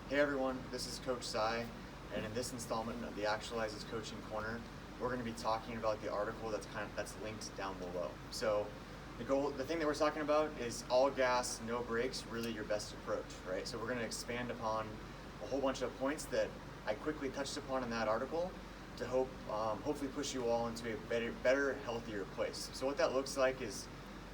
Hey everyone, this is Coach Cy, and in this installment of the Actualize Coaching Corner, we're going to be talking about the article that's linked down below. So the thing that we're talking about is all gas, no brakes, really your best approach, right? So we're going to expand upon a whole bunch of points that I quickly touched upon in that article to hopefully push you all into a better, healthier place. So what that looks like is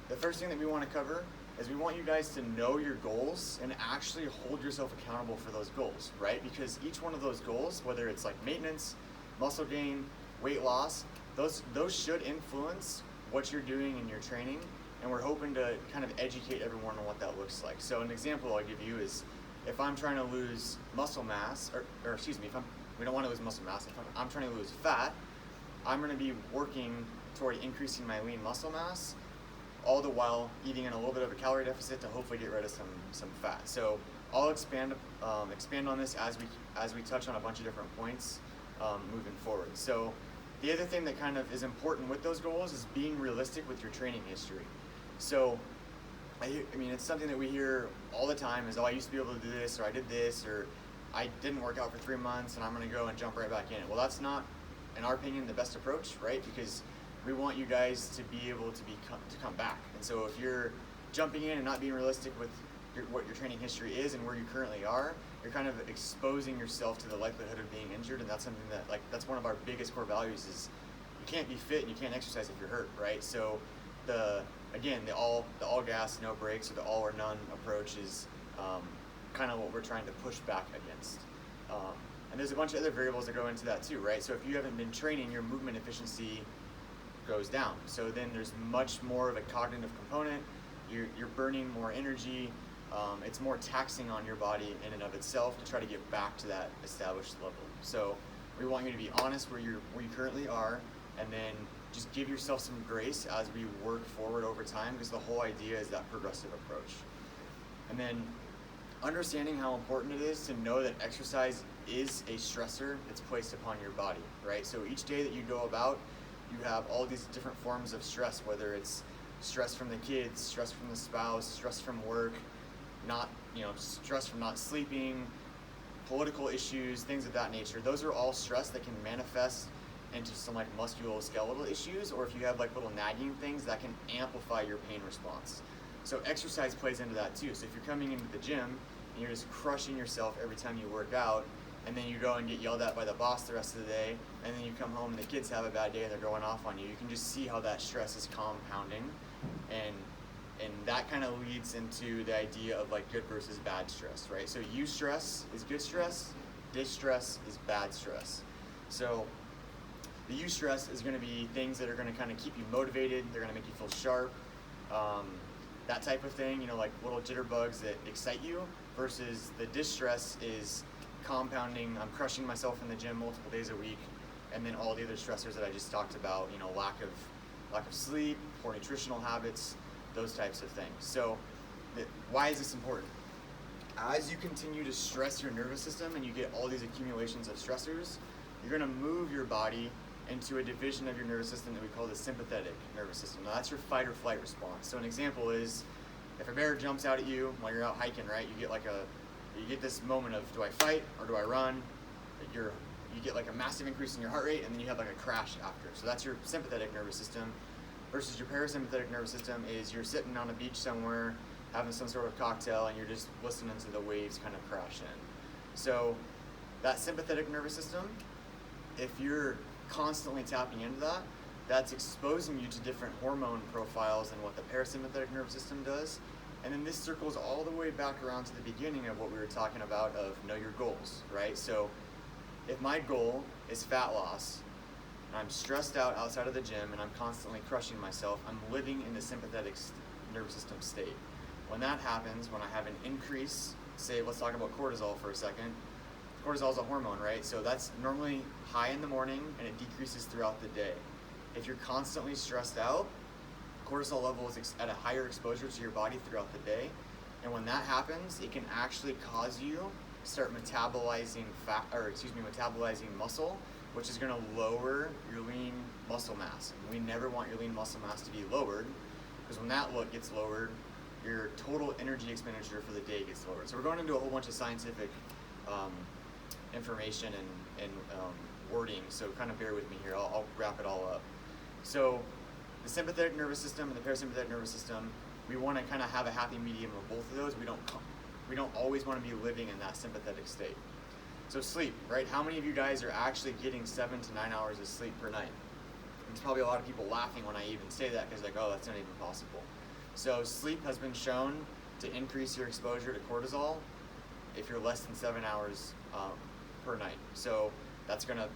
the first thing that we want to cover is we want you guys to know your goals and actually hold yourself accountable for those goals, right? Because each one of those goals, whether it's like maintenance, muscle gain, weight loss, those should influence what you're doing in your training, and we're hoping to kind of educate everyone on what that looks like. So an example I'll give you is if I'm trying to lose muscle mass, we don't want to lose muscle mass, if I'm trying to lose fat, I'm going to be working toward increasing my lean muscle mass, all the while eating in a little bit of a calorie deficit to hopefully get rid of some fat. So I'll expand on this as we touch on a bunch of different points moving forward. So the other thing that kind of is important with those goals is being realistic with your training history. So I mean, it's something that we hear all the time is, oh, I used to be able to do this, or I did this, or I didn't work out for 3 months and I'm going to go and jump right back in. Well, that's not, in our opinion, the best approach, right? Because we want you guys to be able to come back. And so if you're jumping in and not being realistic with what your training history is and where you currently are, you're kind of exposing yourself to the likelihood of being injured, and that's something that's one of our biggest core values is you can't be fit and you can't exercise if you're hurt, right? So the all gas, no brakes, or the all or none approach is kind of what we're trying to push back against. And there's a bunch of other variables that go into that too, right? So if you haven't been training, your movement efficiency goes down. So then there's much more of a cognitive component. You're burning more energy. It's more taxing on your body in and of itself to try to get back to that established level. So we want you to be honest where you currently are, and then just give yourself some grace as we work forward over time, because the whole idea is that progressive approach. And then understanding how important it is to know that exercise is a stressor that's placed upon your body, right? So each day that you go about, you have all these different forms of stress, whether it's stress from the kids, stress from the spouse, stress from work, stress from not sleeping, political issues, things of that nature. Those are all stress that can manifest into some like musculoskeletal issues, or if you have like little nagging things that can amplify your pain response. So exercise plays into that too. So if you're coming into the gym and you're just crushing yourself every time you work out, and then you go and get yelled at by the boss the rest of the day, and then you come home and the kids have a bad day and they're going off on you, you can just see how that stress is compounding, and that kind of leads into the idea of like good versus bad stress, right? So eustress is good stress, distress is bad stress. So the eustress is going to be things that are going to kind of keep you motivated, they're going to make you feel sharp, that type of thing, like little jitterbugs that excite you, versus the distress is compounding, I'm crushing myself in the gym multiple days a week, and then all the other stressors that I just talked about, lack of sleep, poor nutritional habits, those types of things. So why is this important? As you continue to stress your nervous system and you get all these accumulations of stressors, you're going to move your body into a division of your nervous system that we call the sympathetic nervous system. Now that's your fight or flight response. So an example is if a bear jumps out at you while you're out hiking, right? You get this moment of, do I fight or do I run? You get like a massive increase in your heart rate, and then you have like a crash after. So that's your sympathetic nervous system. Versus your parasympathetic nervous system is you're sitting on a beach somewhere having some sort of cocktail and you're just listening to the waves kind of crash in. So that sympathetic nervous system, if you're constantly tapping into that, that's exposing you to different hormone profiles than what the parasympathetic nervous system does. And then this circles all the way back around to the beginning of what we were talking about of know your goals, right? So if my goal is fat loss, and I'm stressed out outside of the gym and I'm constantly crushing myself, I'm living in the sympathetic nervous system state. When that happens, when I have an increase, say, let's talk about cortisol for a second. Cortisol is a hormone, right? So that's normally high in the morning and it decreases throughout the day. If you're constantly stressed out, cortisol level is at a higher exposure to your body throughout the day. And when that happens, it can actually cause you to start metabolizing metabolizing muscle, which is going to lower your lean muscle mass. And we never want your lean muscle mass to be lowered, because when that gets lowered, your total energy expenditure for the day gets lowered. So we're going into a whole bunch of scientific information and wording, so kind of bear with me here. I'll wrap it all up. So the sympathetic nervous system and the parasympathetic nervous system, we want to kind of have a happy medium of both of those. We don't always want to be living in that sympathetic state. So sleep, right? How many of you guys are actually getting 7 to 9 hours of sleep per night? There's probably a lot of people laughing when I even say that, because like, oh, that's not even possible. So sleep has been shown to increase your exposure to cortisol if you're less than 7 hours per night. So that's going to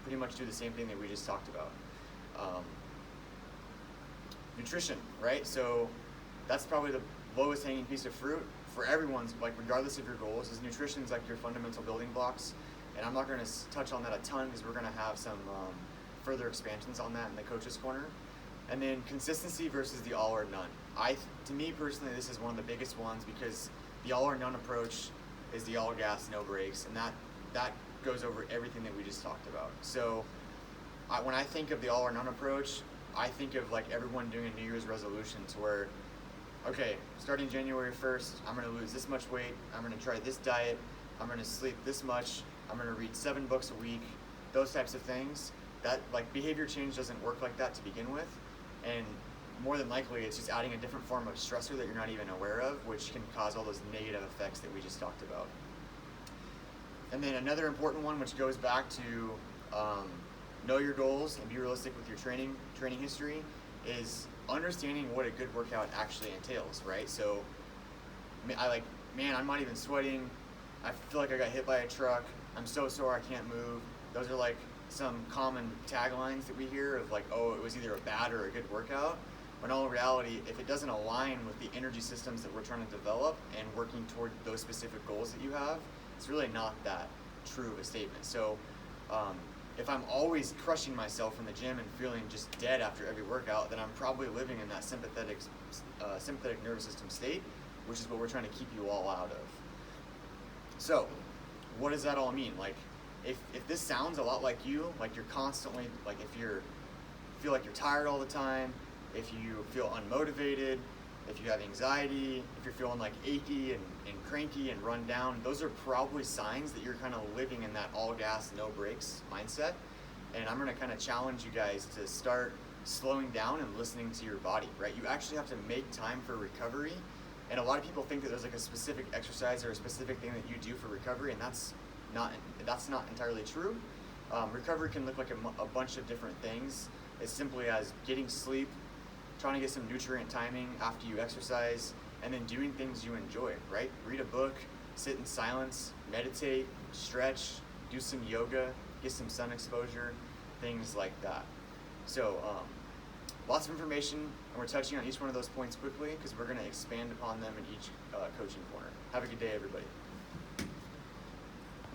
pretty much do the same thing that we just talked about. Nutrition, right? So that's probably the lowest hanging piece of fruit for everyone's, like regardless of your goals, is nutrition's like your fundamental building blocks. And I'm not going to touch on that a ton because we're going to have some further expansions on that in the Coach's Corner. And then consistency versus the all or none. To me personally, this is one of the biggest ones, because the all or none approach is the all gas, no brakes, and that goes over everything that we just talked about. So when I think of the all or none approach, I think of like everyone doing a New Year's resolution to where, okay, starting January 1st, I'm going to lose this much weight, I'm going to try this diet, I'm going to sleep this much, I'm going to read 7 books a week, those types of things. That, like, behavior change doesn't work like that to begin with, and more than likely it's just adding a different form of stressor that you're not even aware of, which can cause all those negative effects that we just talked about. And then another important one, which goes back to know your goals and be realistic with your training history, is understanding what a good workout actually entails, right? So I'm not even sweating, I feel like I got hit by a truck, I'm so sore I can't move. Those are like some common taglines that we hear of like, oh, it was either a bad or a good workout. When in all reality, if it doesn't align with the energy systems that we're trying to develop and working toward those specific goals that you have, it's really not that true of a statement. So if I'm always crushing myself in the gym and feeling just dead after every workout, then I'm probably living in that sympathetic nervous system state, which is what we're trying to keep you all out of. So what does that all mean? Like, if this sounds a lot like you, like you're constantly, like if you feel like you're tired all the time, if you feel unmotivated, if you have anxiety, if you're feeling like achy and cranky and run down, those are probably signs that you're kind of living in that all gas, no brakes mindset. And I'm going to kind of challenge you guys to start slowing down and listening to your body, right? You actually have to make time for recovery. And a lot of people think that there's like a specific exercise or a specific thing that you do for recovery, and that's not entirely true. Recovery can look like a bunch of different things, as simply as getting sleep, trying to get some nutrient timing after you exercise, and then doing things you enjoy, right? Read a book, sit in silence, meditate, stretch, do some yoga, get some sun exposure, things like that. So lots of information, and we're touching on each one of those points quickly because we're going to expand upon them in each coaching corner. Have a good day, everybody.